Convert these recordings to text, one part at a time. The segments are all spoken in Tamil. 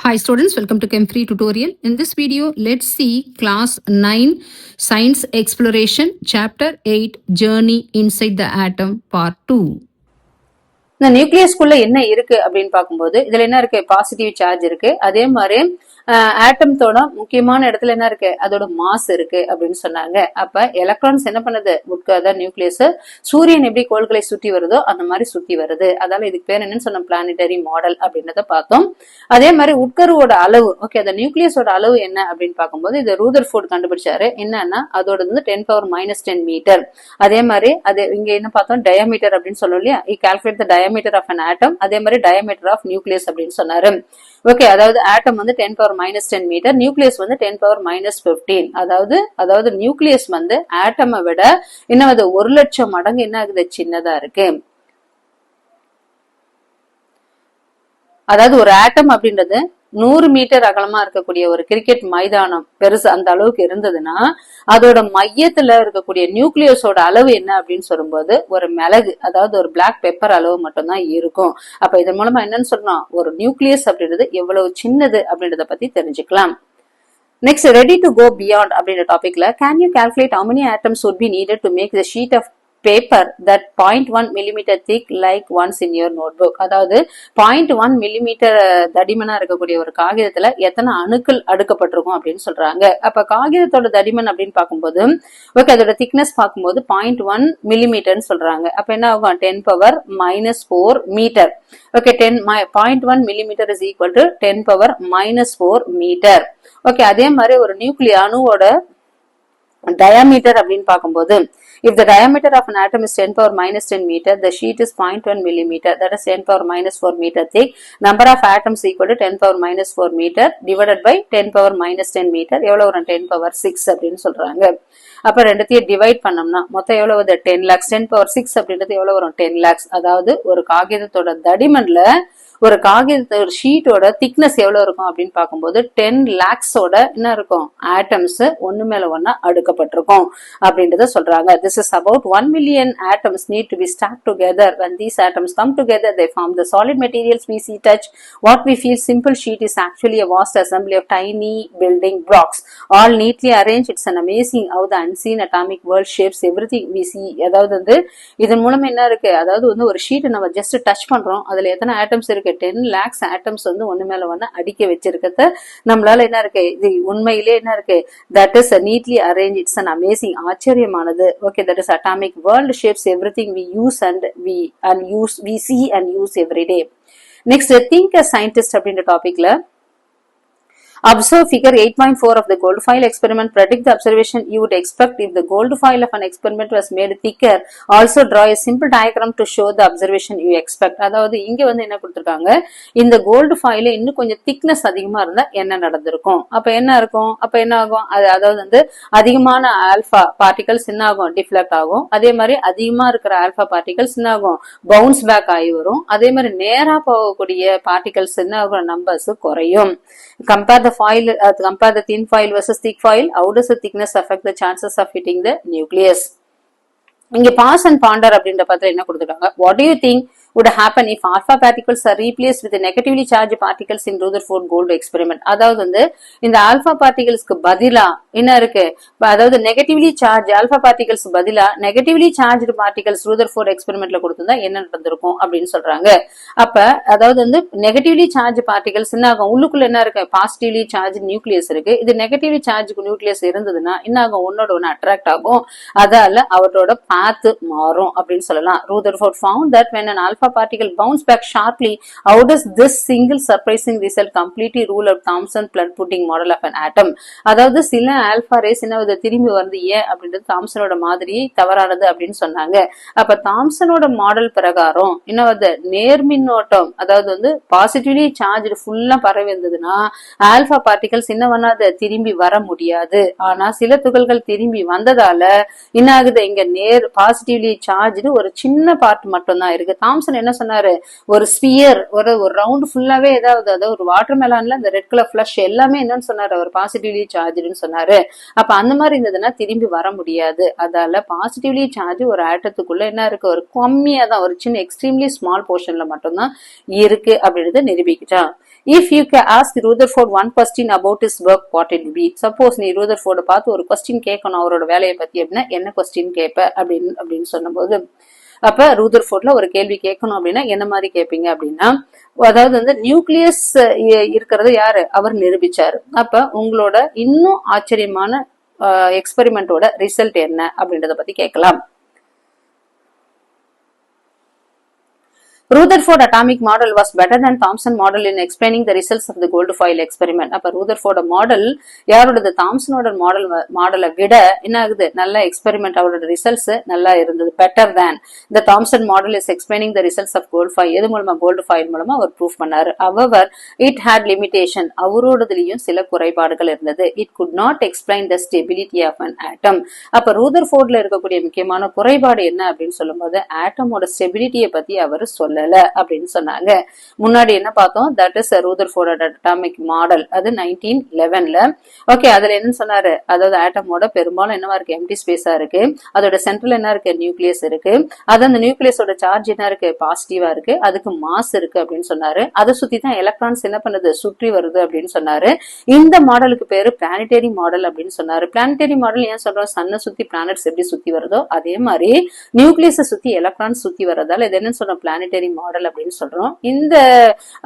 Hi students, welcome to Chem Free tutorial. In this video, let's see class 9 Science Exploration Chapter 8 Journey Inside the Atom Part 2. இந்த நியூக்ளியஸ்குள்ள என்ன இருக்கு அப்படின்னு பார்க்கும்போது இதுல என்ன இருக்கு, பாசிட்டிவ் சார்ஜ் இருக்கு. அதே மாதிரி ஆட்டம்தோட முக்கியமான இடத்துல என்ன இருக்கு, அதோட மாஸ் இருக்கு அப்படின்னு சொன்னாங்க. அப்ப எலக்ட்ரான்ஸ் என்ன பண்ணுது, உட்காத நியூக்ளியஸ் சூரியன் எப்படி கோள்களை சுற்றி வருதோ அந்த மாதிரி சுத்தி வருது. அதால இதுக்கு பேர் என்னன்னு சொன்ன பிளானட்டரி மாடல் அப்படின்றத பார்த்தோம். அதே மாதிரி உட்கருவோட அளவு, ஓகே, அந்த நியூக்ளியஸோட அளவு என்ன அப்படின்னு பார்க்கும்போது இது ரூதர்ஃபோர்ட் கண்டுபிடிச்சாரு. என்னன்னா அதோட வந்து 10⁻⁻10 மீட்டர். அதே மாதிரி அது இங்க என்ன பார்த்தோம், டயாமீட்டர் அப்படின்னு சொல்லுவோம் இல்லையா, calculate the diameter of an atom. அதே மாதிரி டயாமீட்டர் ஆஃப் நியூக்ளியஸ் அப்படின்னு சொன்னாரு. ஓகே, அதாவது ஆட்டம் வந்து 10⁻⁻10 மீட்டர், நியூக்ளியஸ் வந்து 10⁻⁻15. அதாவது நியூக்ளியஸ் வந்து ஆட்டமை விட என்ன 1,00,000 மடங்கு என்ன ஆகுது, சின்னதா இருக்கு. அதாவது ஒரு ஆட்டம் அப்படின்றது 100 மீட்டர் அகலமா இருக்கக்கூடிய ஒரு கிரிக்கெட் மைதானம் பெருசு அந்த அளவுக்கு இருந்ததுன்னா அதோட மையத்துல இருக்கக்கூடிய நியூக்ளியஸோட அளவு என்ன அப்படின்னு சொல்லும்போது ஒரு மிளகு, அதாவது ஒரு பிளாக் பெப்பர் அளவு மட்டும்தான் இருக்கும். அப்ப இதன் மூலமா என்னன்னு சொல்லணும், ஒரு நியூக்ளியஸ் அப்படின்றது எவ்வளவு சின்னது அப்படின்றத பத்தி தெரிஞ்சுக்கலாம். Next, ready to go beyond அப்படின்ற டாபிக்ல can you calculate how many atoms would be needed to make the sheet of paper that 0.1 millimeter thick like once in your notebook. அதாவது 0.1 millimeter தடிமனா இருக்கக்கூடிய ஒரு காகிதத்துல எத்தனை அணுக்கள் அடுக்கப்பட்டிருக்கும் அப்படின்னு சொல்றாங்க. அப்ப காகிதத்தோட தடிமன் அப்படின்னு பார்க்கும்போது ஓகே, அதோட திக்னஸ் பார்க்கும்போது 0.1 millimeter சொல்றாங்க. அப்ப என்ன ஆகும், 10⁻⁻4 metre. Okay, 0.1 millimeter is equal to 10⁻⁻4 metre. Okay, அதே மாதிரி ஒரு நியூக்ளிய அணுவோட diameter அப்படின்னு பார்க்கும்போது if the diameter of an atom is 10⁻⁻10 meter, the sheet is 0.1 millimeter, that is 10⁻⁻4 meter thick. Number of atoms equal to 10⁻⁻4 meter divided by 10⁻⁻10 meter, எவ்வளவு வரும், 10⁻6 அப்படின்னு சொல்றாங்க. அப்ப ரெண்டுத்தையும் டிவைட் பண்ணோம்னா மொத்தம் எவ்வளவு வருது, 10 lakhs. 10⁻6 அப்படின்றது எவ்வளவு வரும், 10 lakhs. அதாவது ஒரு காகிதத்தோட தடிமன்ல ஒரு காகித ஒரு ஷீட்டோட திக்னஸ் எவ்வளவு இருக்கும் அப்படின்னு பார்க்கும்போது 10 lakhsோட என்ன இருக்கும், ஆட்டம்ஸ் ஒன்னு மேல ஒன்னா அடுக்கப்பட்டிருக்கும் அப்படின்றத சொல்றாங்க. This is about 1 million atoms need to be stacked together. When these atoms come together, they form the solid materials we see, touch. What we feel simple sheet is actually a vast assembly of tiny building blocks, all neatly arranged. It's an amazing how the unseen atomic world shapes everything we see. அதாவது வந்து இதன் மூலம் என்ன இருக்கு, அதாவது வந்து ஒரு ஷீட்டை நம்ம ஜஸ்ட் டச் பண்றோம், அதுல எத்தனை ஆட்டம்ஸ் இருக்கு, 10 lakhs atoms வந்து ஒண்ணு மேல ஒண்ணு அடிக்க வச்சிருக்கிறத நம்மளால என்ன இருக்கு, இது உண்மையிலே என்ன இருக்கு, that is neatly arranged. It's an amazing, ஆச்சரியமானது. Okay, that is atomic world shapes everything we use and we see and use every day. Next, think as scientist அப்படின்ற டாபிக்ல observe figure 8.4 of the gold foil experiment. Predict the observation you would expect if the gold foil of an experiment was made thicker. Also draw a simple diagram to show the observation you expect. அதாவது இங்க வந்து என்ன கொடுத்திருக்காங்க, இந்த கோல்டு ஃபாயில இன்னும் கொஞ்சம் திக்னஸ் அதிகமா இருந்தா என்ன நடந்திருக்கும், அப்ப என்ன இருக்கும், அப்ப என்ன ஆகும், அதாவது வந்து அதிகமான ஆல்பா பார்ட்டிகல்ஸ் என்ன ஆகும், டிஃப்ளெக்ட் ஆகும். அதே மாதிரி அதிகமா இருக்கிற ஆல்பா பார்ட்டிகல்ஸ் என்ன ஆகும், பவுன்ஸ் பேக் ஆகி வரும். அதே மாதிரி நேரா போகக்கூடிய பார்ட்டிகல்ஸ் என்ன ஆகும், நம்பர்ஸ் குறையும். Compare the thin foil versus thick foil. How does the thickness affect the chances of hitting the nucleus? இங்க pass and ponder அப்படின்ற பத்திரம் என்ன கொடுத்துருக்காங்க, what do you think would happen if alpha particles are replaced with the negatively charged particles in Rutherford gold experiment? அதாவது வந்து இந்த ஆல்பா பார்ட்டிகல்ஸ்க்கு பதிலா என்ன இருக்கு, அதாவது நெகட்டிவ்லி சார்ஜ் ஆல்பா பார்ட்டிகல்ஸ் பதிலா நெகட்டிவ்லி சார்ஜ்டு பார்ட்டிகல்ஸ் ரூதர்ஃபோர்ட் எக்ஸ்பெரிமெண்ட்ல கொடுத்திருந்தா என்ன நடந்திருக்கும் அப்படின்னு சொல்றாங்க. அப்ப அதாவது வந்து நெகட்டிவ்லி சார்ஜ் பார்ட்டிகல்ஸ் என்ன ஆகும், உள்ளுக்குள்ள என்ன இருக்கு, பாசிட்டிவ்லி சார்ஜ் நியூக்ளியஸ் இருக்கு. இது நெகட்டிவ்லி சார்ஜ் நியூக்ளியஸ் இருந்ததுன்னா என்ன ஆகும், ஒன்னோட ஒன்னு அட்ராக்ட் ஆகும், அதால அவரோட பாத் மாறும் அப்படின்னு சொல்லலாம். Rutherford found that when an alpha particle bounce back sharply, how does this single surprising result completely rule out Thomson blood pudding model of an atom? அதாவது சில ஆல்பா ரேஸ் என்ன திரும்பி வருது ஏன் அப்படின்றது தாம்சனோட மாதிரி தவறானது அப்படின்னு சொன்னாங்க. அப்ப தாம்சனோட மாடல் பிரகாரம் என்ன நேர்மின்னோட்டம், அதாவது வந்து பாசிட்டிவ்லி சார்ஜ் ஃபுல்லா பரவி இருந்ததுன்னா ஆல்பா பார்ட்டிகல்ஸ் என்ன பண்ணாது, திரும்பி வர முடியாது. ஆனா சில துகள்கள் திரும்பி வந்ததால என்ன ஆகுது, இங்க நேர் பாசிட்டிவ்லி சார்ஜ் ஒரு சின்ன பார்ட் மட்டும் தான் இருக்கு. தாம்சன் என்ன சொன்னாரு, ஒரு ஸ்பியர் ஒரு ரவுண்ட் ஃபுல்லாவே ஏதாவது ஒரு வாட்டர் மெலான்ல இந்த ரெட் கலர் ஃபிளஷ் எல்லாமே என்னன்னு சொன்னாரு, ஒரு பாசிட்டிவ்லி சார்ஜ்னு சொன்னாரு. அப்ப அந்த மாதிரி இருந்ததுன்னா திரும்பி வர முடியாது. அதால பாசிட்டிவ்லி சார்ஜ் ஒரு ஆட்டத்துக்குள்ள என்ன இருக்கு, ஒரு கம்மியா தான், ஒரு சின்ன எக்ஸ்ட்ரீம்லி ஸ்மால் போர்ஷன்ல மட்டும்தான் இருக்கு அப்படின்றத நிரூபிக்கிட்டான். If you can ask Rutherford one question about his work, what it will be? Suppose நீ ரூதர்ஃபோர்ட பார்த்து ஒரு கொஸ்டின் கேட்கணும் அவரோட வேலையை பத்தி அப்படின்னா என்ன கொஸ்டின் கேட்ப அப்படின்னு சொன்னபோது, அப்ப ரூதர்ஃபோர்ட்ல ஒரு கேள்வி கேட்கணும் அப்படின்னா என்ன மாதிரி கேட்பீங்க அப்படின்னா, அதாவது வந்து நியூக்ளியஸ் இருக்கிறது யாரு அவர் நிரூபிச்சாரு. அப்ப உங்களோட இன்னும் ஆச்சரியமான எக்ஸ்பெரிமெண்டோட ரிசல்ட் என்ன அப்படின்றத பத்தி கேட்கலாம். Rutherford atomic model was better than Thomson model in explaining the results of the gold foil experiment. அப்ப ரூதர்ஃபோர்ட் மாடல் யாரோட தாம்சனோட மாடலை விட என்ன ஆகுது, நல்ல எக்ஸ்பெரிமெண்ட், அவரோட ரிசல்ட்ஸ் நல்லா இருந்தது. Better than the Thomson model is explaining the results of gold foil. எது மூலமா, கோல்டு ஃபாயில் மூலமா அவர் ப்ரூவ் பண்ணாரு. However, it had limitation. அவரோடதுலயும் சில குறைபாடுகள் இருந்தது. It could not explain the stability of an atom. அப்ப ரூதர்ஃபோர்ட்ல இருக்கக்கூடிய முக்கியமான குறைபாடு என்ன அப்படின்னு சொல்லும்போது ஆட்டமோட ஸ்டெபிலிட்டியை பத்தி அவர் சொல்ல அப்படின்னு சொன்னாங்க. முன்னாடி என்ன பார்த்தோம், that is Rutherford atomic model, அது 1911ல. ஓகே, அதுல என்ன சொன்னாரு, அதாவது ஆட்டமோட பெரும்பாலும் என்னவா இருக்கு, எம்டி ஸ்பேஸா இருக்கு. அதோட சென்ட்ரல் என்ன இருக்கு, நியூக்ளியஸ் இருக்கு. அது அந்த நியூக்ளியஸோட சார்ஜ் என்ன இருக்கு, பாசிட்டிவா இருக்கு. அதுக்கு மாஸ் இருக்கு அப்படின்னு சொன்னாரு. அதை சுத்தி தான் எலக்ட்ரான்ஸ் என்ன பண்ணுது, சுற்றி வருது அப்படின்னு சொன்னாரு. இந்த மாடலுக்கு பேரு பிளானிட்டரி மாடல் அப்படின்னு சொன்னாரு. பிளானிட்டரி மாடல் ஏன் சொல்றோம், சன்னை சுத்தி பிளானட்ஸ் எப்படி சுத்தி வருதோ அதே மாதிரி நியூக்ளியஸை சுத்தி எலக்ட்ரான்ஸ் சுத்தி வர்றதால இது என்ன சொல்றோம், பிளானிட்டரி மாடல் அப்படின்னு சொல்றோம். இந்த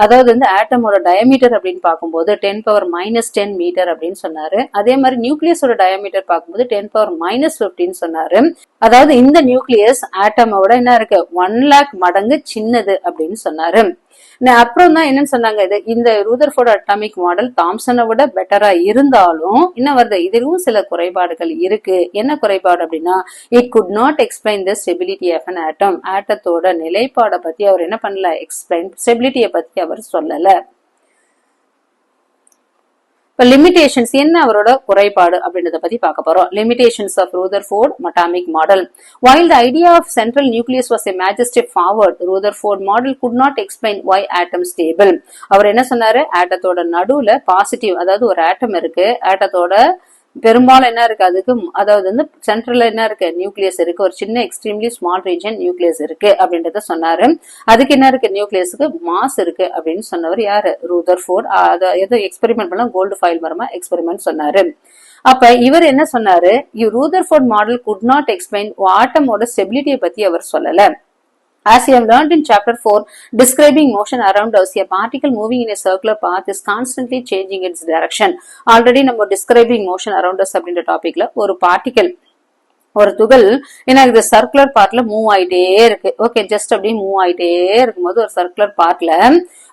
அதாவது வந்து ஆட்டமோட டயமீட்டர் அப்படின்னு பார்க்கும்போது 10⁻⁻10 மீட்டர் அப்படின்னு சொன்னாரு. அதே மாதிரி நியூக்ளியஸோட டயமீட்டர் பார்க்கும்போது 10⁻⁻15 சொன்னாரு. அதாவது இந்த நியூக்ளியஸ் ஆட்டமோட என்ன இருக்கு, 1,00,000 மடங்கு சின்னது அப்படின்னு சொன்னாரு. அப்புறம் தான் என்னன்னு சொன்னாங்க, இந்த ரூதர்ஃபோர்ட் அட்டாமிக் மாடல் தாம்சனை விட பெட்டரா இருந்தாலும் என்ன வருது, இதுவும் சில குறைபாடுகள் இருக்கு. என்ன குறைபாடு அப்படின்னா, it could not explain the stability of an atom. ஆட்டத்தோட நிலைப்பாடை பத்தி அவர் என்ன பண்ணல, எக்ஸ்பிளைன், ஸ்டெபிலிட்டியை பத்தி அவர் சொல்லல. இப்ப லிமிடேஷன்ஸ் என்ன, அவரோட குறைபாடு அப்படின்றத பத்தி பார்க்க போறோம். Limitations of Rutherford atomic model. While the idea of central nucleus was a major step forward, Rutherford model could not explain why atom stable. அவர் என்ன சொன்னாரு, ஆட்டத்தோட நடுவுல பாசிட்டிவ், அதாவது ஒரு ஆட்டம் இருக்கு, ஆட்டத்தோட பெரும்பாலும் என்ன இருக்கு, அதுக்கு அதாவது வந்து சென்ட்ரல்ல என்ன இருக்கு, நியூக்ளியஸ் இருக்கு, ஒரு சின்ன எக்ஸ்ட்ரீம்லி ஸ்மால் ரீஜன் நியூக்ளியஸ் இருக்கு அப்படின்றத சொன்னாரு. அதுக்கு என்ன இருக்கு, நியூக்ளியஸுக்கு மாஸ் இருக்கு அப்படின்னு சொன்னவர் யாரு, ரூதர்ஃபோர்ட். ஏதோ எக்ஸ்பெரிமெண்ட் பண்ண கோல்டு ஃபாயில் மரமா எக்ஸ்பெரிமெண்ட் சொன்னாரு. அப்ப இவர் என்ன சொன்னாரு, Rutherford model could not explain ஆட்டமோட ஸ்டெபிலிட்டியை பத்தி அவர் சொல்லல. As you have learned in chapter 4, describing motion around us, a particle moving in a circular path is constantly changing its direction. Already நம்ம describing motion around us அப்படின்ற டாபிக்ல ஒரு பார்ட்டிகல், ஒரு துகள் என்ன ஆகுது, சர்க்குலர் பார்ட்ல மூவ் ஆயிட்டே இருக்கு. ஓகே, ஜஸ்ட் அப்படியே மூவ் ஆயிட்டே இருக்கும்போது ஒரு சர்க்குலர் பார்ட்ல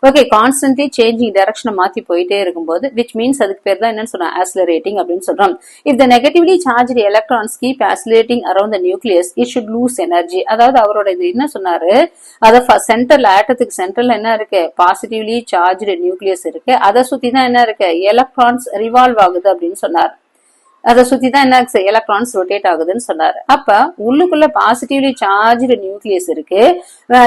ஓகே கான்ஸ்டன்ட்லி சேஞ்சிங் டைரக்ஷனை மாத்தி போயிட்டே இருக்கும்போது, விச் மீன்ஸ் அதுக்கு பேர் தான் என்னன்னு சொல்றோம், ஆக்சிலரேட்டிங் அப்படின்னு சொல்றோம். If the negatively charged electrons keep accelerating around the nucleus, it should lose energy. அதாவது அவரோட இது என்ன சொன்னாரு, அத சென்டர்ல, ஆட்டத்துக்கு சென்டர்ல என்ன இருக்கு, பாசிட்டிவ்லி சார்ஜ்டு நியூக்ளியஸ் இருக்கு. அதை சுத்தி தான் என்ன இருக்கு, எலக்ட்ரான்ஸ் ரிவால்வ் ஆகுது அப்படின்னு சொன்னார். அதை சுத்தி தான் என்ன எலக்ட்ரான்ஸ் ரொட்டேட் ஆகுதுன்னு சொன்னாரு. அப்ப உள்ளுக்குள்ள பாசிட்டிவ்லி சார்ஜ்டு நியூக்ளியஸ் இருக்கு,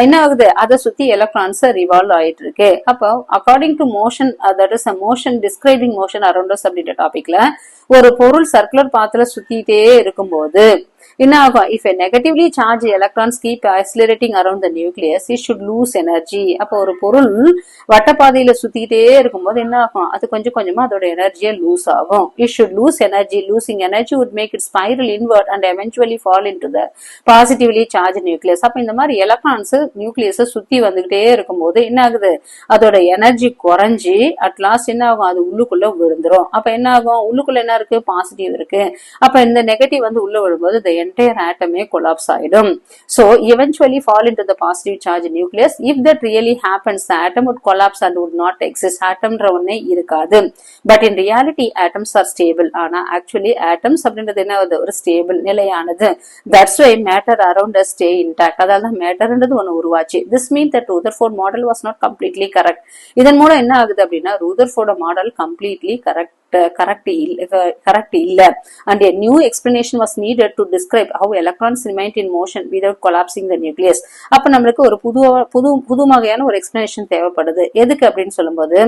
என்ன ஆகுது, அதை சுத்தி எலக்ட்ரான்ஸ் ரிவால்வ் ஆயிட்டு இருக்கு. அப்போ according to motion, that is motion describing motion around us அப்படின்ற டாபிக்ல ஒரு பொருள் சர்க்குலர் பாத்துல சுத்திட்டே இருக்கும்போது என்ன ஆகும், if negatively charge electrons keep accelerating around the nucleus, it should lose energy. அப்போ ஒரு பொருள் வட்டப்பாதையில சுத்திக்கிட்டே இருக்கும்போது என்ன ஆகும், அது கொஞ்சம் கொஞ்சமா அதோட எனர்ஜியை லூஸ் ஆகும். It should lose energy. Losing energy would make it spiral inward and eventually fall into the positively charged nucleus. அப்ப இந்த மாதிரி எலக்ட்ரான்ஸ் நியூக்ளியஸ் சுத்தி வந்துகிட்டே இருக்கும்போது என்ன ஆகுது, அதோட எனர்ஜி குறைஞ்சி அட் லாஸ்ட் என்ன ஆகும், அது உள்ளுக்குள்ள விழுந்துரும். அப்ப என்ன ஆகும், உள்ளுக்குள்ள என்ன இருக்கு, பாசிட்டிவ் இருக்கு. அப்ப இந்த நெகட்டிவ் வந்து உள்ள விழும்போது the entire atom collapse ஆயிடும். So eventually fall into the positive charge nucleus. If that really happens, the atom would collapse and would not exist. atomன்ற ஒண்ணே இருக்காது. But in reality atoms are stable. ஆனா actually atoms அப்படின்றது என்ன, ஒரு ஸ்டேபிள், நிலையானது. That's why matter around us stay intact. அதாவது மேட்டர்ன்றது ஒண்ணு உருவாச்சு. This means that Rutherford model was not completely correct. இதன் மூலம் என்ன ஆகுது அப்படின்னா, Rutherford model completely correct correct இல்ல and a new explanation was needed to describe how electrons remained in motion without collapsing the nucleus. அப்ப நம்மளுக்கு ஒரு புது வகையான ஒரு எக்ஸ்பிளனேஷன் தேவைப்படுது. எதுக்கு அப்படின்னு சொல்லும்போது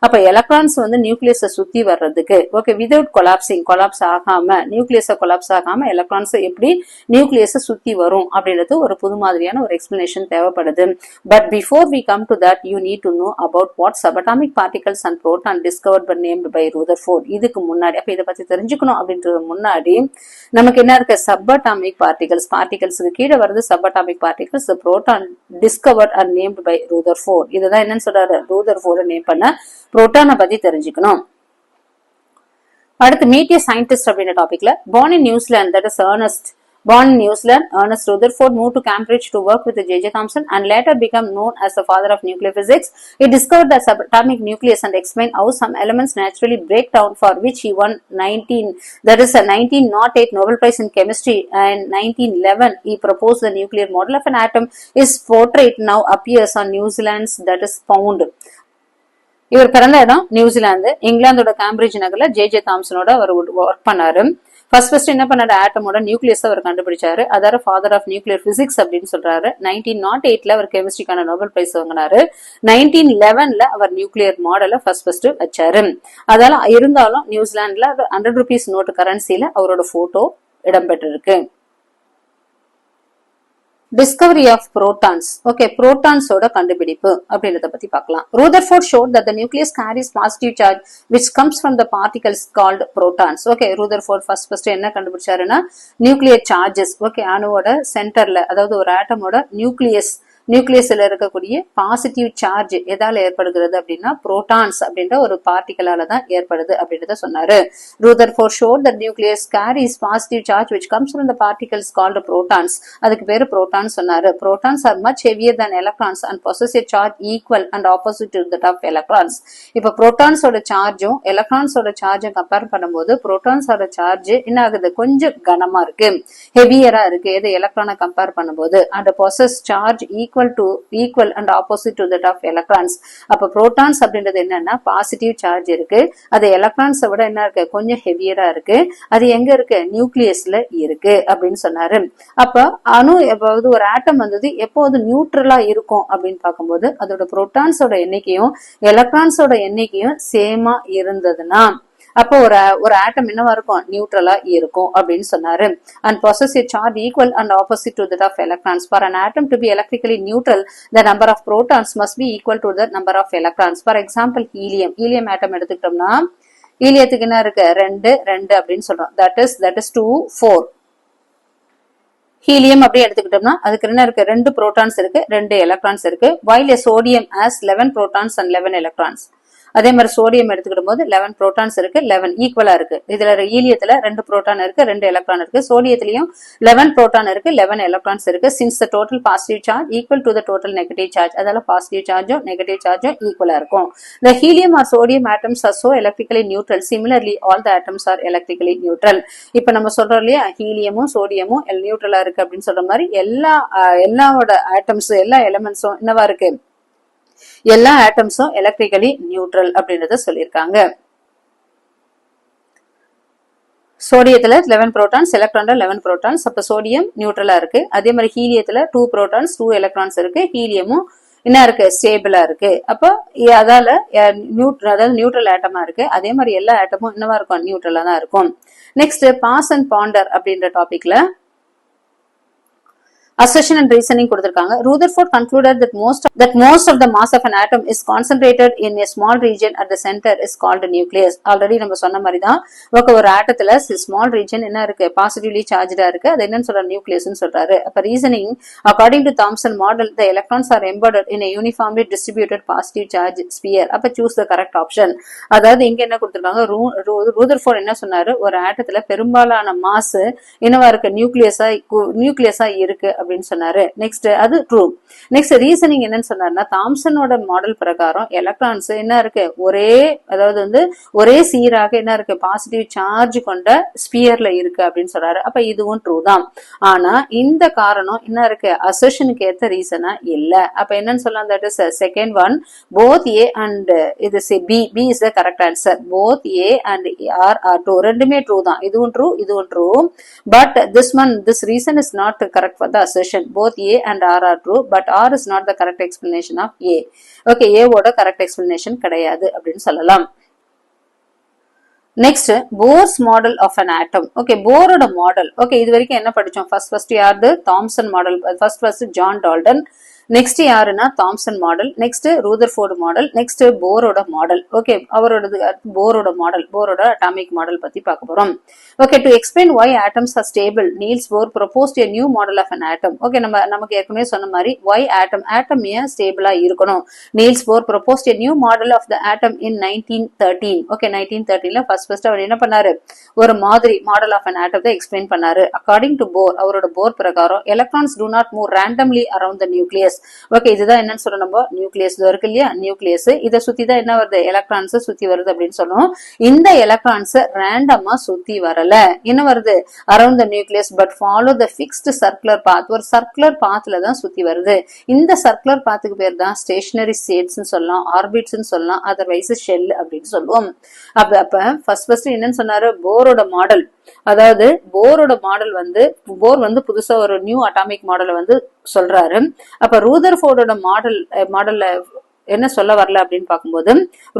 அப்ப எலக்ட்ரான்ஸ் வந்து நியூக்ளியஸை சுத்தி வர்றதுக்கு ஓகே வித்வுட் கொலாப்ஸ் ஆகாம நியூக்ளியஸை கொலாப்ஸ் ஆகாம எலக்ட்ரான்ஸ் எப்படி நியூக்ளியஸை சுத்தி வரும் அப்படின்றது ஒரு புது மாதிரியான ஒரு எக்ஸ்பிளனேஷன் தேவைப்படுது. But before we come to that you need to know about what subatomic particles and proton discovered by named by Rutherford. இதுக்கு முன்னாடி அப்ப இதை பத்தி தெரிஞ்சுக்கணும் அப்படின்றது முன்னாடி நமக்கு என்ன இருக்கு சப்பாட்டாமிக் பார்ட்டிகல்ஸ்க்கு கீழே வருது subatomic particles proton discovered and named by Rutherford. இதுதான் என்னன்னு சொல்றாரு ரூதர்ஃபோர்ட் நேம் பண்ண புரோட்டானை பத்தி தெரிஞ்சுக்கணும். அடுத்து மீட் எ சயின்டிஸ்ட் அப்படின்ற டாபிக்ல born in New Zealand, that is Born in New Zealand, Ernest Rutherford moved to Cambridge to work with J.J. Thomson and later became known as the father of nuclear physics. He discovered the subatomic nucleus and explained how some elements naturally break down, for which he won 1908 Nobel Prize in Chemistry, and 1911 he proposed the nuclear model of an atom. His portrait now appears on New Zealand's that is Pound. இவர் பிறந்த இடம் நியூசிலாந்து. இங்கிலாந்தோட கேம்பிரிட்ஜ் நகர்ல ஜே தாம்சனோட அவர் ஒர்க் பண்ணாரு. ஃபர்ஸ்ட் என்ன பண்ணாரு ஆட்டமோட நியூக்ளியஸ் அவர் கண்டுபிடிச்சாரு. அதாவது ஃபாதர் ஆஃப் நியூக்ளியர் பிசிக்ஸ் அப்படின்னு சொல்றாரு. 1908 அவர் கெமிஸ்ட்ரிக்கான நோபல் பிரைஸ் வாங்கினாரு. 1911 அவர் நியூக்ளியர் மாடலை ஃபர்ஸ்ட் வச்சாரு. அதால இருந்தாலும் நியூசிலாந்துல ₹100 நோட்டு கரன்சில அவரோட போட்டோ இடம்பெற்றிருக்கு. Discovery of protons. Okay, protons ஓட கண்டுபிடிப்பு அப்படின்றத பத்தி பார்க்கலாம். Rutherford showed that the nucleus carries positive charge which comes from the particles called protons. Okay, Rutherford first என்ன கண்டுபிடிச்சாருன்னா நியூக்ளியர் சார்ஜஸ். ஓகே, அணுவோட சென்டர்ல அதாவது ஒரு ஆட்டமோட நியூக்ளியஸ்ல இருக்கக்கூடிய பாசிட்டிவ் சார்ஜ் எதால ஏற்படுகிறது அப்படின்னா புரோட்டான்ஸ் அப்படின்ற ஒரு பார்ட்டிகலால தான் ஏற்படுது அப்படின்றத சொன்னாரு. Rutherford showed that nucleus carries positive charge which comes from the particles called protons. அதுக்கு பேரு புரோட்டான் சொன்னாரு. Protons are much heavier than electrons and possess a charge equal and opposite to that of electrons. இப்ப புரோட்டான்ஸோட சார்ஜும் எலக்ட்ரான்ஸோட சார்ஜும் கம்பேர் பண்ணும்போது புரோட்டான்ஸோட சார்ஜ் என்ன ஆகுது கொஞ்சம் கனமா இருக்கு, ஹெவியரா இருக்கு எது எலக்ட்ரானை கம்பேர் பண்ணும்போது. and possess charge equal and opposite to that of electrons. அப்ப புரோட்டான்ஸ் அப்படின்றது என்னன்னா பாசிட்டிவ் சார்ஜ் இருக்கு, அது எலக்ட்ரான்ஸை விட என்ன இருக்கு கொஞ்சம் ஹெவியரா இருக்கு, அது எங்க இருக்கு நியூக்ளியஸ்ல இருக்கு அப்படின்னு சொன்னாரு. அப்ப அணு எப்போது ஒரு ஆட்டம் வந்தது எப்போது நியூட்ரலா இருக்கும் அப்படின்னு பார்க்கும்போது அதோட புரோட்டான்ஸோட எண்ணிக்கையும் எலக்ட்ரான்ஸோட எண்ணிக்கையும் சேமா இருந்ததுன்னா அப்போ ஒரு ஆட்டம் என்னவா இருக்கும் நியூட்ரலா இருக்கும் அப்படின்னு சொன்னாரு. and possess a charge equal and opposite to that of electrons. For an atom to be electrically neutral, the number of protons must be equal to the number of electrons. For example, helium atom எடுத்துக்கிட்டோம்னா ஹீலியத்துக்கு என்ன இருக்கு 2 அப்படின்னு சொல்றோம். that is 2 4. ஹீலியம் அப்படி எடுத்துக்கிட்டோம்னா அதுக்கு என்ன இருக்கு 2 புரோட்டான்ஸ் இருக்கு 2 எலக்ட்ரான்ஸ் இருக்கு. while a sodium has 11 protons and 11 electrons. அதே மாதிரி சோடியம் எடுத்துக்கிடும் போது 11 புரோட்டான்ஸ் இருக்கு 11 ஈக்குவலா இருக்கு. இதுல ஹீலியத்துல 2 புரோட்டான் இருக்கு 2 எலக்ட்ரான் இருக்கு. சோடியத்திலயும் 11 புரோட்டான் இருக்கு 11 எலக்ட்ரான்ஸ் இருக்கு. since the total positive charge equal to the total negative charge, அதால பாசிட்டிவ் சார்ஜும் நெகட்டிவ் சார்ஜும் ஈக்குவலா இருக்கும். the helium or sodium atoms are so electrically neutral. Similarly, all the atoms are electrically neutral. இப்ப நம்ம சொல்றோம் இல்லையா ஹீலியமும் சோடியமும் நியூட்ரலா இருக்கு அப்படின்னு சொல்ற மாதிரி எல்லாவோட ஆட்டம்ஸ் எல்லா எலிமெண்ட்ஸும் என்னவா இருக்கு எல்லா ஆட்டம்ஸும் எலக்ட்ரிக்கலி நியூட்ரல் அப்படின்றத சொல்லியிருக்காங்க. சோடியத்துல 11 புரோட்டான்ஸ் எலக்ட்ரான்ல 11 புரோட்டான்ஸ். அப்ப சோடியம் நியூட்ரலா இருக்கு. அதே மாதிரி ஹீலியத்துல 2 புரோட்டான்ஸ் 2 எலக்ட்ரான்ஸ் இருக்கு. ஹீலியமும் என்ன இருக்கு ஸ்டேபிளா இருக்கு. அப்ப அதால நியூட்ரல் ஆட்டமா இருக்கு. அதே மாதிரி எல்லா ஆட்டமும் என்னவா இருக்கும் நியூட்ரலா தான் இருக்கும். நெக்ஸ்ட் பாஸ் அண்ட் பாண்டர் அப்படின்ற டாபிக்ல assertion and reasoning கொடுத்திருக்காங்க. Rutherford concluded that most of the mass of an atom is concentrated in a small region at the center is called a nucleus. Already நம்ம சொன்ன மாதிரி தான் ஒரு ஆட்டத்துல ஸ்மால் ரீஜன் என்ன இருக்கு பாசிட்டிவ்லி சார்ஜ்டா இருக்கு, அது என்னன்னு சொல்ற நியூக்ளியஸ்னு சொல்றாரு. அப்ப reasoning according to Thomson model the electrons are embedded in a uniformly distributed positive charge sphere. அப்ப choose the correct option. அதாவது இங்க என்ன கொடுத்திருக்காங்க ரூதர்ஃபோர்ட் என்ன சொன்னாரு ஒரு ஆட்டத்துல பெரும்பாலான மாஸ் என்னவா இருக்கு நியூக்ளியஸா இருக்கு அப்படின்னு சொன்னாரு. நெக்ஸ்ட் அது ட்ரூ. நெக்ஸ்ட் ரீசனிங் என்னன்னு சொன்னாருன்னா, தாம்சனோட மாடல் பிரகாரம் எலக்ட்ரான்ஸ் என்ன இருக்கு, ஒரே சீராக என்ன இருக்கு, பாசிட்டிவ் சார்ஜ் கொண்ட ஸ்பியர்ல இருக்கு அப்படின்னு சொல்றாரு. அப்ப இதுவும் ட்ரூ தான். ஆனா இந்த காரணம் என்ன இருக்கு, அசர்ஷனுக்கு ஏத்த ரீசனா இல்ல. அப்ப என்னன்னு சொல்லலாம், that is second one, both A and இது B is the correct answer. Both A and R R true. ரெண்டுமே ட்ரூ தான். இதுவும் ட்ரூ, இதுவும் true. But this reason is not correct for the assertion. Both A and R are true, but R is not the correct explanation of A. Okay, A ஓட correct explanation கிடையாது அப்படின்னு சொல்லலாம். Next, Bohr's model of an atom. Okay, போரோட மாடல். ஓகே, இது வரைக்கும் என்ன படிச்சோம்? ஃபர்ஸ்ட் யாரு? Thomson model. First John Dalton. Next யாருன்னா Thomson model. Next Rutherford model. Next போரோட மாடல். ஓகே, அவரோடது போரோட மாடல், போரோட அட்டாமிக் மாடல் பத்தி பார்க்க போறோம். Okay, to explain why atoms are stable, Niels Bohr proposed a new model of an atom. Okay, நமக்கு ஏற்கனவே சொன்ன மாதிரி why atom ஏன் ஸ்டேபிளா இருக்கணும், Niels Bohr proposed a new model of the atom in 1913. Okay, 1913ல ஃபர்ஸ்ட் அவர் என்ன பண்ணாரு, ஒரு மாதிரி model of an atom explain பண்ணாரு. அக்கார்டிங் டு போர், அவரோட போர் பிரகாரம் electrons do not move randomly around the nucleus. Okay, இதுதான் என்னன்னு சொல்றோம், நம்ம நியூக்ளியஸ் இருக்கு இல்லையா, நியூக்ளியஸ் இதை சுத்தி தான் என்ன வருது, எலக்ட்ரான்ஸ் சுத்தி வருது அப்படின்னு சொல்லுவோம். இந்த எலக்ட்ரான்ஸ் ரேண்டமா சுத்தி வரல, என்ன வருது, around the nucleus, but follow the fixed circular path, ஒரு சர்க்குலர் பாத்ல தான் சுத்தி வருது. இந்த சர்க்குலர் பாத்துக்கு பேர் தான் ஸ்டேஷனரி ஸ்டேட்ஸ் சொல்லலாம், ஆர்பிட்ஸ் சொல்லலாம், அதர்வைஸ் ஷெல் அப்படின்னு சொல்லுவோம். அப்ப ஃபர்ஸ்ட் என்னன்னு சொன்னாரு, போரோட மாடல். அதாவது போரோட மாடல் போர் புதுசா ஒரு நியூ அட்டாமிக் மாடலை சொல்றாரு. அப்ப ரூதர்ஃபோர்டோட மாடல்ல என்ன சொல்ல வரல அப்படின்னு பார்க்கும்போது,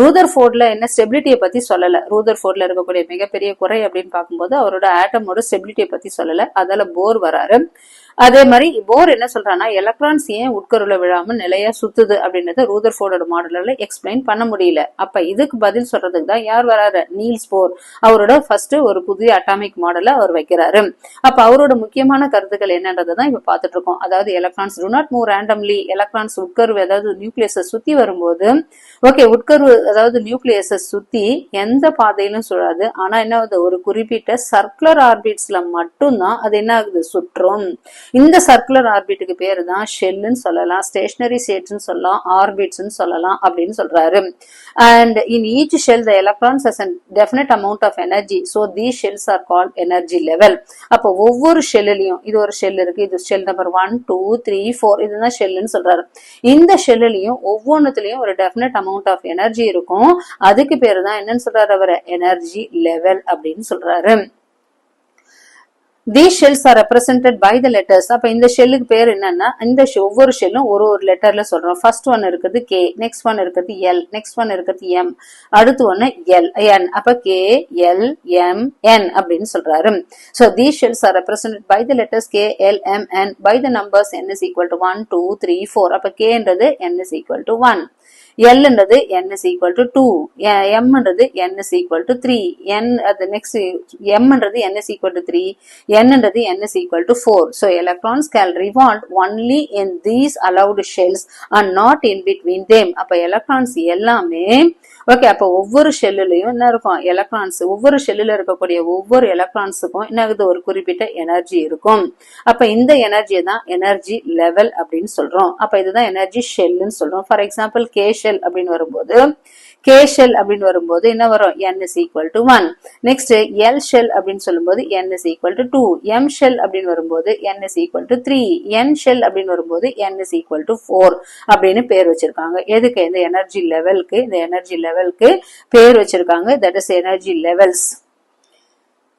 ரூதர்ஃபோர்ட்ல என்ன ஸ்டெபிலிட்டியை பத்தி சொல்லல. ரூதர்ஃபோர்ட்ல இருக்கக்கூடிய மிகப்பெரிய குறை அப்படின்னு பார்க்கும்போது அவரோட ஆட்டமோட ஸ்டெபிலிட்டியை பத்தி சொல்லல. அதால போர் வராரு. அதே மாதிரி போர் என்ன சொல்றான்னா, எலக்ட்ரான்ஸ் ஏன் உட்கருல விழாம நிலையா சுத்துது அப்படின்றத ரூதர்ஃபோர்டோட மாடல்ல எக்ஸ்பிளைன் பண்ண முடியல. அப்ப இதுக்கு பதில் சொல்றதுக்கு தான் யார் வராரு, நீல்ஸ் போர். அவரோட ஃபர்ஸ்ட் ஒரு புதிய அட்டாமிக் மாடலை அவர் வைக்கிறாரு. அப்ப அவரோட முக்கியமான கருத்துக்கள் என்னன்றதான் இப்ப பாத்துட்டு இருக்கோம். அதாவது electrons do not move randomly, electrons உட்கருவு அதாவது நியூக்ளியஸை சுத்தி வரும்போது, ஓகே, உட்கருவு அதாவது நியூக்ளியஸை சுத்தி எந்த பாதையிலும் சுழாது. ஆனா என்ன ஆகுது, ஒரு குறிப்பிட்ட சர்க்குலர் ஆர்பிட்ஸ்ல மட்டும்தான் அது என்ன ஆகுது, சுற்றும். இந்த சர்க்குலர் ஆர்பிட்டுக்கு பேரு தான் ஷெல்லுன்னு சொல்லலாம், ஸ்டேஷனரி ஸ்டேட்ஸ் சொல்லலாம், ஆர்பிட்ஸ் சொல்லலாம் அப்படின்னு சொல்றாரு. And in each shell the electrons has a definite amount of energy, so these shells are called energy level. அப்ப ஒவ்வொரு ஷெல்லையும், இது ஒரு ஷெல் இருக்கு, இது ஷெல் நம்பர் 1 2 3 4, இதுதான் ஷெல்லுன்னு சொல்றாரு. இந்த ஷெல்லையும் ஒவ்வொன்னுலயும் ஒரு டெஃபினட் அமௌண்ட் ஆஃப் எனர்ஜி இருக்கும். அதுக்கு பேரு தான் என்னன்னு சொல்றாரு அவரு, எனர்ஜி லெவல் அப்படின்னு சொல்றாரு. These shells are represented by the letters. அப்ப இந்த ஷெல்லுக்கு பேர் என்னன்னா, இந்த ஒவ்வொரு ஷெல்லும் ஒரு லெட்டர்ல சொல்றோம். ஃபர்ஸ்ட் ஒன் இருக்கிறது K, நெக்ஸ்ட் ஒன் இருக்கிறது L, நெக்ஸ்ட் ஒன் இருக்கிறது M, அடுத்து ஒன்னு N. அப்ப K, L, M, N அப்படின்னு சொல்றாரு. So these shells are represented by the letters K, L, M, N by the numbers n is equal to 1 2 3 4. அப்ப K ன்றது n is equal to 1, L ன்றது n is equal to 2, M ன்றது n is equal to 3, M ன்றது n is equal to 3, N ன்றது n is equal to 4. So electrons can revolve only in these allowed shells and not in between them. அப்ப electrons எல்லாமே ஓகே, அப்ப ஒவ்வொரு ஷெல்லுலயும் என்ன இருக்கும், எலக்ட்ரான்ஸ், ஒவ்வொரு ஷெல்லுல இருக்கக்கூடிய ஒவ்வொரு எலக்ட்ரான்ஸுக்கும் என்ன ஆகுது, ஒரு குறிப்பிட்ட எனர்ஜி இருக்கும். அப்ப இந்த எனர்ஜியை தான் எனர்ஜி லெவல் அப்படின்னு சொல்றோம். அப்ப இதுதான் எனர்ஜி ஷெல்லுன்னு சொல்றோம். ஃபார் எக்ஸாம்பிள் கே ஷெல் அப்படின்னு வரும்போது, K ஷெல் அப்படின்னு வரும்போது என்ன வரும், n is equal to 1. Next L shell அப்படின்னு சொல்லும்போது n is equal to 2, M shell அப்படின்னு வரும்போது n is equal to 3, N shell அப்படின்னு வரும்போது n is equal to 4 அப்படின்னு பேர் வச்சிருக்காங்க. எதுக்கு, இந்த எனர்ஜி லெவலுக்கு பேர் வச்சிருக்காங்க. That is energy levels.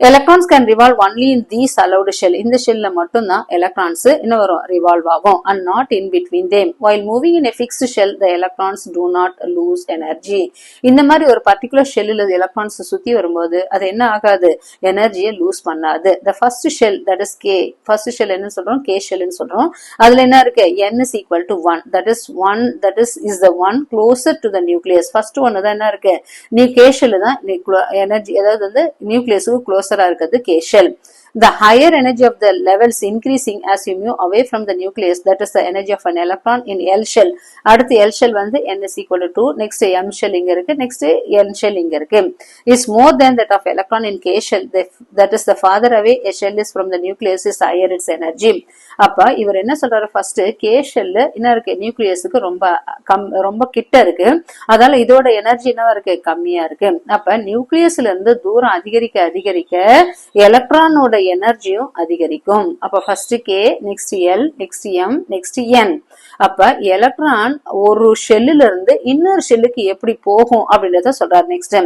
Electrons can revolve only in these allowed shell. இந்த ஷெல்ல மட்டும்தான் எலக்ட்ரான்ஸ் என்ன வரும், ரிவால்வ் ஆகும், and not in between them. While moving in a fixed shell, the electrons do not lose energy. இந்த மாதிரி ஒரு பர்டிகுலர் ஷெல்லுல எலக்ட்ரான்ஸ் சுத்தி வரும்போது அது என்ன ஆகாது, எனர்ஜியை லூஸ் பண்ணாது. The first shell, that is K, first shell என்ன சொல்றோம், K ஷெல்னு சொல்றோம். அதுல என்ன இருக்கு, n is equal to 1, that is the one closer to the nucleus. First one தான் என்ன இருக்கு, நீ K ஷெல் தான் எனர்ஜி, அதாவது நியூக்ளியஸுக்கு க்ளோசரா இருக்கிறது K shell. The higher energy of the levels increasing as you move away from the nucleus, that is the energy of an electron in L shell. அடுத்து L shell வந்து n is equal to 2, next M shell இங்க இருக்கு, next N shell இங்க இருக்கு, is more than that of electron in K shell. That is the farther away a shell is from the nucleus is higher its energy. அப்ப இவர் என்ன சொல்றாரு, ஃபர்ஸ்ட் K shell என்ன இருக்கு, நியூக்ளியஸுக்கு ரொம்ப கிட்ட இருக்கு, அதால இதோட எனர்ஜி என்னவா இருக்கு, கம்மியா இருக்கு. அப்ப நியூக்ளியஸ்ல இருந்து தூரம் அதிகரிக்க அதிகரிக்க எலக்ட்ரானோட எனர்ஜியும் அதிகரிக்கும். அப்ப first K, next L, next M, next N. அப்ப எலக்ட்ரான் ஒரு ஷெல்லுல இருந்து இன்னொரு ஷெல்லுக்கு எப்படி போகும் அப்படின்றத சொல்றாரு. Next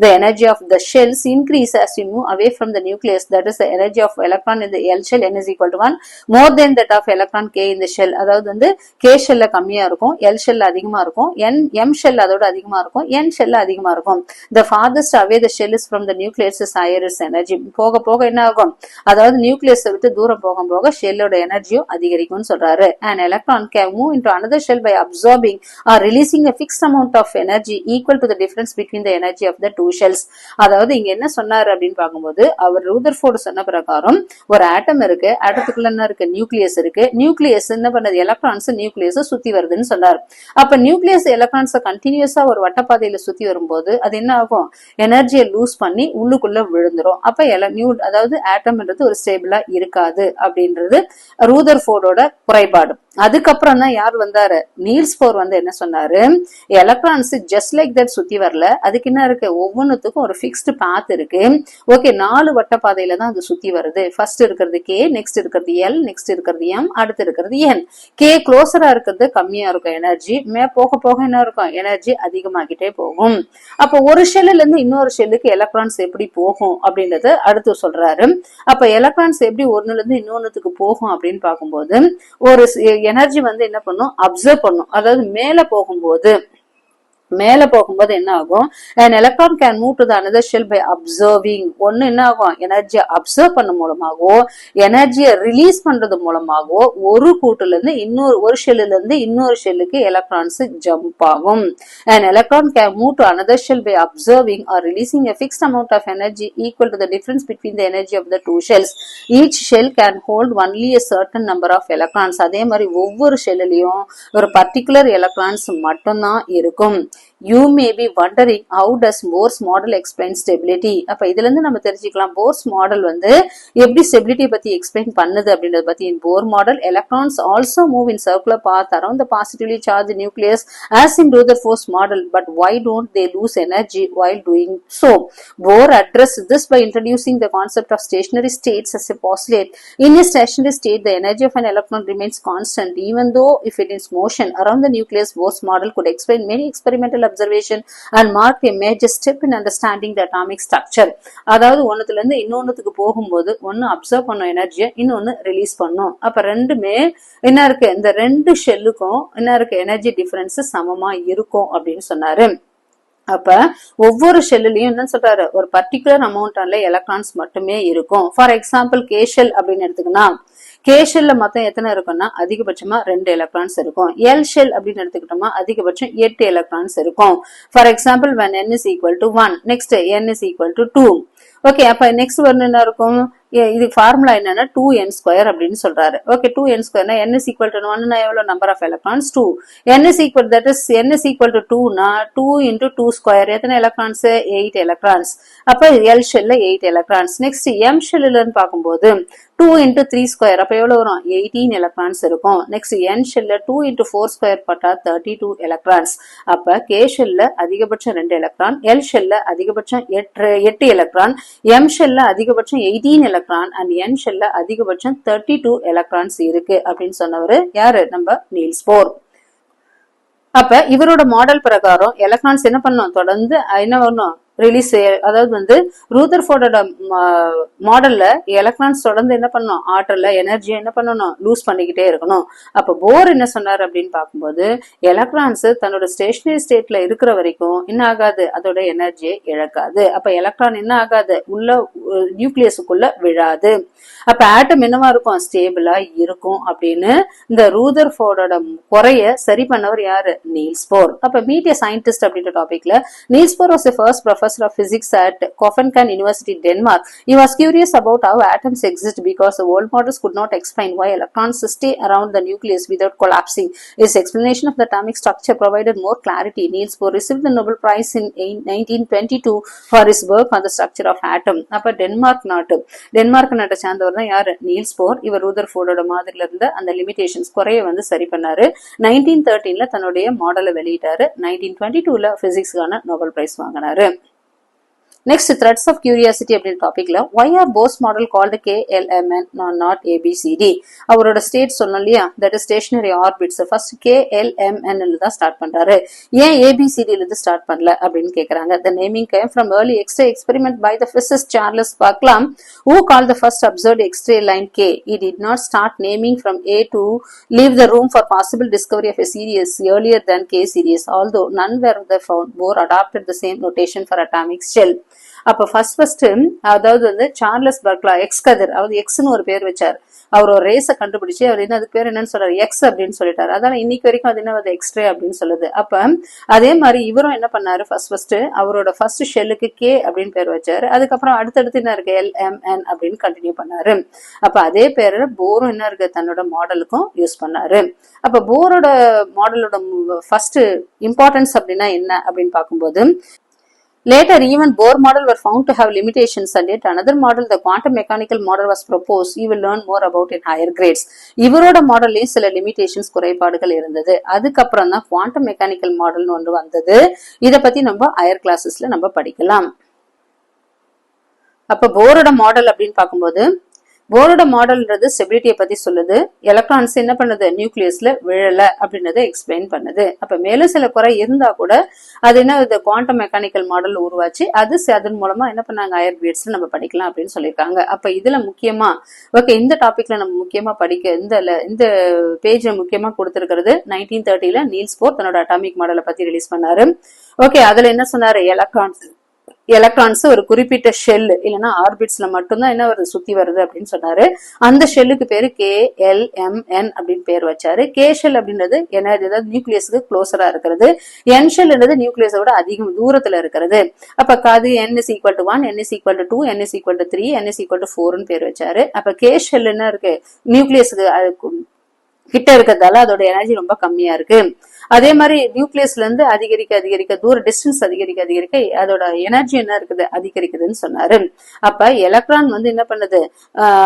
the energy of the shells increase as you move away from the nucleus. That is the energy of electron in the L shell, n is equal to 1, more than that of electron K in the shell. அதாவது வந்து K shell கம்மியா இருக்கும், L shell அதிகமா இருக்கும், M shell அதோட அதிகமா இருக்கும், N shell அதிகமா இருக்கும். The farthest away the shell is from the nucleus is higher its energy. போக போக என்ன ஆகும், அதாவது நியூக்ளியஸ் விட்டு தூரம் போக போக ஷெல்லோட எனர்ஜியும் அதிகரிக்கும்னு சொல்றாரு. An electron can move into another shell by absorbing or releasing a fixed amount of energy equal to the difference between the energy of the two shells. அதாவது இங்க என்ன சொன்னாரு அப்படின்னு பார்க்கும்போது, அவர் ரூதர்ஃபோர்டு சொன்ன பிரகாரம் ஒரு ஆட்டம் இருக்கு, ஆட்டத்துக்குள்ள என்ன இருக்கு, நியூக்ளியஸ் இருக்கு, நியூக்ளியஸ் என்ன பண்ணது, எலக்ட்ரான்ஸ் நியூக்ளியஸ் சுத்தி வருதுன்னு சொன்னார். அப்ப நியூக்ளியஸ் எலக்ட்ரான்ஸ் கண்டினியூஸா ஒரு வட்டப்பாதையில சுத்தி வரும்போது அது என்ன ஆகும், எனர்ஜியை லூஸ் பண்ணி உள்ளுக்குள்ள விழுந்துரும். அப்ப அதாவது ஆட்டம்ன்றது ஒரு ஸ்டேபிளா இருக்காது அப்படின்றது ரூதர்ஃபோர்டோட குறைபாடு. அதுக்கப்புறம் தான் யார் வந்தாரு, நீல்ஸ் போர் வந்து என்ன சொன்னாரு, எலக்ட்ரான்ஸ் ஜஸ்ட் லைக் தட் சுத்தி வரல, அதுக்கு என்ன இருக்கு, ஒவ்வொன்றுத்துக்கும் ஒரு பிக்ஸ்டு பாத் இருக்கு. ஓகே, 4 வட்ட பாதையில தான் அது சுத்தி வருது. ஃபர்ஸ்ட் இருக்கிறது K, நெக்ஸ்ட் இருக்கிறது L, நெக்ஸ்ட் இருக்கிறது M, அடுத்து இருக்கிறது N. K க்ளோசரா இருக்கிறது கம்மியா இருக்கும் எனர்ஜி, போக போக என்ன இருக்கும், எனர்ஜி அதிகமாகிட்டே போகும். அப்ப ஒரு ஷெல்லுல இருந்து இன்னொரு ஷெல்லுக்கு எலக்ட்ரான்ஸ் எப்படி போகும் அப்படின்றத அடுத்து சொல்றாரு. அப்ப எலக்ட்ரான்ஸ் எப்படி ஒண்ணுல இருந்து இன்னொன்னுக்கு போகும் அப்படின்னு பார்க்கும்போது, ஒரு எனர்ஜி வந்து என்ன பண்ணும், அப்சர்வ் பண்ணும். அதாவது மேல போகும்போது என்ன ஆகும், an electron can move to the another shell by observing. ஒன்னு என்ன ஆகும், எனர்ஜியை அப்சர்வ் பண்ண மூலமாகவோ எனர்ஜியை ரிலீஸ் பண்றது மூலமாகவோ ஒரு கூட்டுல இருந்து ஒரு ஷெல்லுல இருந்து இன்னொரு ஷெல்லுக்கு எலக்ட்ரான்ஸ் ஜம்ப் ஆகும். an electron can move to another shell by observing or releasing a fixed amount of energy equal to the difference between the energy of the two shells. each shell can hold only a certain number of electrons. அதே மாதிரி ஒவ்வொரு ஷெல்லையும் ஒரு பர்டிகுலர் எலக்ட்ரான்ஸ் மட்டும்தான் இருக்கும். You may be wondering how does Bohr's model explain stability. அப்ப இதுல இருந்து நம்ம தெரிஞ்சுக்கலாம் Bohr's model வந்து எப்படி stability பத்தி எக்ஸ்பிளைன் பண்ணுது அப்படின்றத பத்தி. In Bohr model, electrons also move in circular path around the positively charged nucleus as in Rutherford's model, but why don't they lose energy while doing so? Bohr addressed this by introducing the concept of stationary states as a postulate. In a stationary state, the energy of an electron remains constant even though if it is motion around the nucleus. Bohr's model could explain many experimental observation and mark a major step in understanding the atomic structure. அதாவது ஒண்ணுத்துல இருந்து இன்னொன்னுக்கு போகும்போது ஒன்னு அப்சர்வ் பண்ணும் எனர்ஜியை, இன்னொன்னு ரிலீஸ் பண்ணும். அப்ப ரெண்டுமே என்ன இருக்கு, இந்த ரெண்டு ஷெல்லுக்கும் என்ன இருக்கு, எனர்ஜி டிஃபரன்ஸ் சமமா இருக்கும் அப்படின்னு சொன்னாரு. அப்ப ஒவ்வொரு ஷெல்லுலயும் என்ன சொல்றாரு, ஒரு பர்டிகுலர் அமௌண்ட் எலக்ட்ரான்ஸ் மட்டுமே இருக்கும். ஃபார் எக்ஸாம்பிள் K ஷெல் அப்படின்னு எடுத்துக்கினா, K ஷெல்ல மொத்தம் எத்தனை இருக்கும்னா அதிகபட்சமா 2 எலக்ட்ரான்ஸ் இருக்கும். L ஷெல் அப்படின்னு எடுத்துக்கிட்டோமா அதிகபட்சம் 8 எலக்ட்ரான்ஸ் இருக்கும். For example when n is equal to 1, next n is equal to 2. Okay, அப்ப நெக்ஸ்ட் ஒன்னு என்ன இருக்கும், இது ஃபார்முலா என்னன்னா 2n² அப்படின்னு சொல்றாரு. Okay, 2n² n is equal to 1 எவ்வளவு number of electrons 2. n is equal, that is n is equal to 2 னா 2 into 2² எத்தனை எலக்ட்ரான்ஸ், 8 எலக்ட்ரான்ஸ். அப்ப L ஷெல்ல 8 எலக்ட்ரான்ஸ். நெக்ஸ்ட் M ஷெல்லுன்னு பார்க்கும்போது 2 into 3² அப்ப எவ்வளவு வரும், 18 எலக்ட்ரான்ஸ் இருக்கும். நெக்ஸ்ட் N ஷெல்ல 2 into 4² போட்டா 32 எலக்ட்ரான்ஸ். அப்ப K ஷெல்ல அதிகபட்சம் 2 எலக்ட்ரான், L ஷெல்ல அதிகபட்சம் 8 எலக்ட்ரான், M ஷெல்ல அதிகபட்சம் 18 எலக்ட்ரான் and N ஷெல்ல அதிகபட்சம் 32 எலக்ட்ரான்ஸ் இருக்கு அப்படின்னு சொன்னவரு யாரு, நம்ம நீல்ஸ் போர். அப்ப இவரோட மாடல் பிரகாரம் எலக்ட்ரான்ஸ் என்ன பண்ணும், தொடர்ந்து என்ன பண்ணும், ரிலீஸ். அதாவது வந்து ரூதர்ஃபோர்டோட மாடல்ல எலக்ட்ரான்ஸ் தொடர்ந்து என்ன பண்ணணும், ஆற்றல எனர்ஜியை என்ன பண்ணணும், லூஸ் பண்ணிக்கிட்டே இருக்கணும். அப்ப போர் என்ன சொன்னார் அப்படின்னு பார்க்கும்போது, எலக்ட்ரான்ஸ் தன்னோட ஸ்டேஷனரி ஸ்டேட்ல இருக்கிற வரைக்கும் என்ன ஆகாது, அதோட எனர்ஜியை இழக்காது. அப்ப எலக்ட்ரான் என்ன ஆகாது, உள்ள நியூக்ளியஸுக்குள்ள விழாது. அப்ப ஆட்டம் என்னவா இருக்கும், ஸ்டேபிளா இருக்கும் அப்படின்னு இந்த ரூதர்ஃபோர்டோட குறைய சரி பண்ணவர் யாரு, நீல்ஸ் போர். அப்ப மீட் எ சயின்டிஸ்ட் அப்படின்ற டாபிக்ல Niels Bohr was the first professor professor of physics at Copenhagen University, Denmark. He was curious about how atoms exist because the old models could not explain why electrons stay around the nucleus without collapsing. His explanation of the atomic structure provided more clarity. Niels Bohr received the Nobel Prize in 1922 for his work on the structure of atom. அப்ப டென்மார்க் நாட்டை சார்ந்தவர் தான் யாரு? Niels Bohr. இவர் ரூதர்ஃபோர்டோட மாதிரில இருந்த அந்த லிமிடேஷன்ஸ் குறைய வந்து சரி பண்ணாரு. 1913ல தன்னுடைய மாடலை வெளியிட்டாரு. 1922ல பிசிக்ஸ்க்கான நோபல் பிரைஸ் வாங்கினாரு. நெக்ஸ்ட் த்ரெட்ஸ் ஆஃப் கியூரியாசிட்டி அப்படின்ற டாபிக்ல why are Bohr's model called KLMN not ABCD? அவரோட ஸ்டேட் சொன்னோம் இல்லையா, that is stationary orbits. First KLMN தான் ஸ்டார்ட் பண்றாரு. ஏன் ABCD இருந்து ஸ்டார்ட் பண்ணல அப்படின்னு கேக்குறாங்க. The naming came from early X-ray experiment by the physicist Charles Barklam, who called the first observed X-ray line K. He did not start naming from A to leave the room for possible discovery of a series earlier than K series. Although none were found, Bohr adopted the same notation for atomic shell. அப்ப ஃபர்ஸ்ட் அதாவது வந்து சார்லஸ் பர்க்லா எக்ஸ் கதிர், அவர் எக்ஸ்னு ஒரு பேர் வச்சார். அவர் ஒரு ரேஸை கண்டுபிடிச்சு அவர் என்ன அதுக்கு பேர் என்னன்னு சொல்றாரு, எக்ஸ் அப்படின்னு சொல்லிட்டாரு. அதான இன்னைக்கு வரைக்கும் அது என்ன எக்ஸ்ரே அப்படின்னு சொல்லுது. அப்ப அதே மாதிரி இவரும் என்ன பண்ணாரு, ஃபர்ஸ்ட் அவரோட ஃபர்ஸ்ட் ஷெல்லுக்கு கே அப்படின்னு பேர் வச்சாரு. அதுக்கப்புறம் அடுத்தடுத்து என்ன இருக்கு, LMN அப்படின்னு கண்டினியூ பண்ணாரு. அப்ப அதே பேரு போரும் என்ன இருக்கு தன்னோட மாடலுக்கும் யூஸ் பண்ணாரு. அப்ப போரோட மாடலோட ஃபர்ஸ்ட் இம்பார்ட்டன்ஸ் அப்படின்னா என்ன அப்படின்னு பார்க்கும்போது, later, even Bohr model were found to have limitations, and yet another model, the quantum mechanical model, was proposed. You will learn more about in higher grades. இவரோட மாடல்லையும் சில லிமிடேஷன்ஸ் குறைபாடுகள் இருந்தது. அதுக்கப்புறம் தான் குவாண்டம் மெக்கானிக்கல் மாடல்னு ஒன்று வந்தது. இதை பத்தி நம்ம ஹையர் கிளாஸஸ்ல நம்ம படிக்கலாம். அப்ப போரோட மாடல் அப்படின்னு பார்க்கும்போது, போரோட மாடல்ன்றது ஸ்டெபிலிட்டியை பத்தி சொல்லுது. எலக்ட்ரான்ஸ் என்ன பண்ணுது, நியூக்ளியஸ்ல விழல அப்படின்றத எக்ஸ்பிளைன் பண்ணுது. அப்ப மேலும் சில குறை இருந்தா கூட அது என்ன குவாண்டம் மெக்கானிக்கல் மாடல் உருவாச்சு. அதன் மூலமா என்ன பண்ணாங்க, ஹையர் கிரேட்ஸ்ல நம்ம படிக்கலாம் அப்படின்னு சொல்லியிருக்காங்க. அப்ப இதுல முக்கியமா இந்த டாபிக்ல நம்ம முக்கியமா படிக்க இந்த பேஜ்ல முக்கியமா கொடுத்திருக்கிறது 1930ல நீல்ஸ் போர் தன்னோட அட்டாமிக் மாடலை பத்தி ரிலீஸ் பண்ணாரு. அதுல என்ன சொன்னாரு, எலக்ட்ரான்ஸ் ஒரு குறிப்பிட்ட ஷெல் இல்லைன்னா ஆர்பிட்ஸ்ல மட்டும்தான் என்ன வருது, சுத்தி வருது அப்படின்னு சொன்னாரு. அந்த ஷெல்லுக்கு பேரு KLMN அப்படின்னு பேர் வச்சாரு. கே ஷெல் அப்படின்றது எனர்ஜி, அதாவது நியூக்ளியஸுக்கு க்ளோசரா இருக்கிறது. என் ஷெல்ன்றது நியூக்ளியஸோட அதிகம் தூரத்துல இருக்கிறது. அப்ப அது N=1, N=2, N=3, N=4 பேர் வச்சாரு. அப்ப கே ஷெல் என்ன இருக்கு, நியூக்ளியஸுக்கு கிட்ட இருக்கிறதால அதோட எனர்ஜி ரொம்ப கம்மியா இருக்கு. அதே மாதிரி நியூக்ளியஸ்ல இருந்து அதிகரிக்க தூர டிஸ்டன்ஸ் அதிகரிக்க அதோட எனர்ஜி என்ன இருக்குது, அதிகரிக்குதுன்னு சொன்னாரு. அப்ப எலக்ட்ரான் வந்து என்ன பண்ணுது,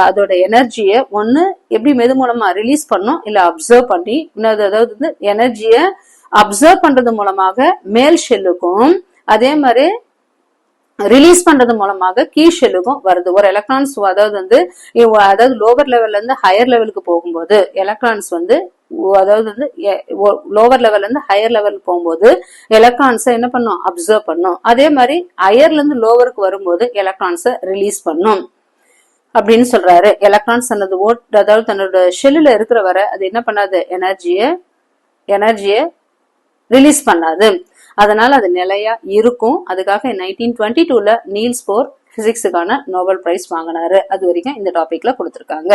அதோட எனர்ஜியை ஒண்ணு எப்படி மெது மூலமா ரிலீஸ் பண்ணும், இல்ல அப்சர்வ் பண்ணி, அதாவது வந்து எனர்ஜிய அப்சர்வ் பண்றது மூலமாக மேல் ஷெல்லுக்கும் அதே மாதிரி ரிலீஸ் பண்றது மூலமாக கீ ஷெல்லுக்கும் வருது. ஒரு எலக்ட்ரான்ஸ் அதாவது லோவர் லெவல்ல இருந்து ஹையர் லெவலுக்கு போகும்போது எலக்ட்ரான்ஸ் வந்து லோவர் லெவல்ல இருந்து ஹையர் லெவல் போகும்போது எலக்ட்ரான்ஸை என்ன பண்ணும், அப்சர்வ் பண்ணும். அதே மாதிரி ஹையர்ல இருந்து லோவருக்கு வரும்போது எலக்ட்ரான்ஸை ரிலீஸ் பண்ணும் அப்படின்னு சொல்றாரு. எலக்ட்ரான்ஸ் அதாவது தன்னோட ஷெல்லுல இருக்கிற வரை அது என்ன பண்ணாது, எனர்ஜிய ரிலீஸ் பண்ணாது. அதனால அது நிலையா இருக்கும். அதுக்காக 1922ல நீல்ஸ் போர் பிசிக்ஸுக்கான நோபல் பிரைஸ் வாங்கினாரு. அது வரைக்கும் இந்த டாபிக்ல கொடுத்திருக்காங்க.